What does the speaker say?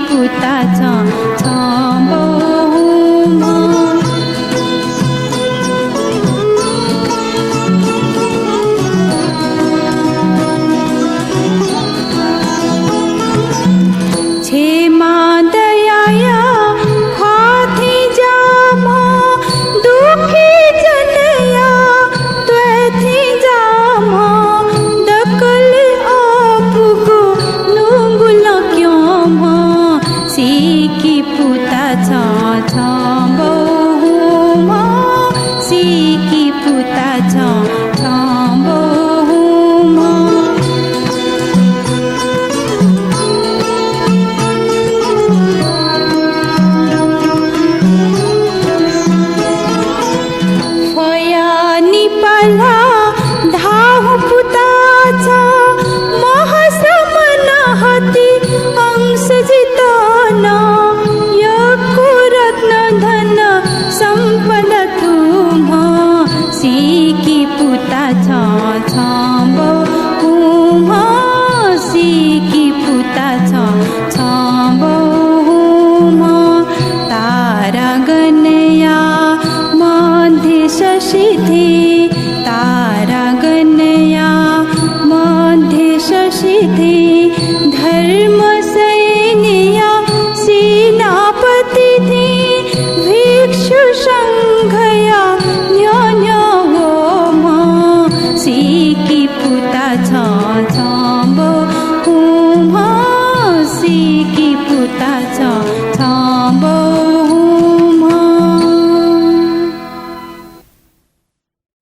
पुताचा थांबवू क्षेमा दयाया हाथी जामा दुखी जनया त्वथी जामा दकल आपको नुंगुला क्यों मा सीकी पुताचा थांबवू मा सीकी पुताचा थांबवू मा निपाला धाव पुताचा महासमन हाती अंश जिताना यकुरत्न धन संपद तुम्हा सीकी पुताचा थांबवू मा सीकी पुताचा थांबवू मा तारा गणया मध्ये शशिधे तारा गणया मध्ये शशिधे धर्म सैनिया सेनापती थे भिक्षु संघया न्यो हो मा सीकी पुताचा थांबवू मा सीकी पुताचा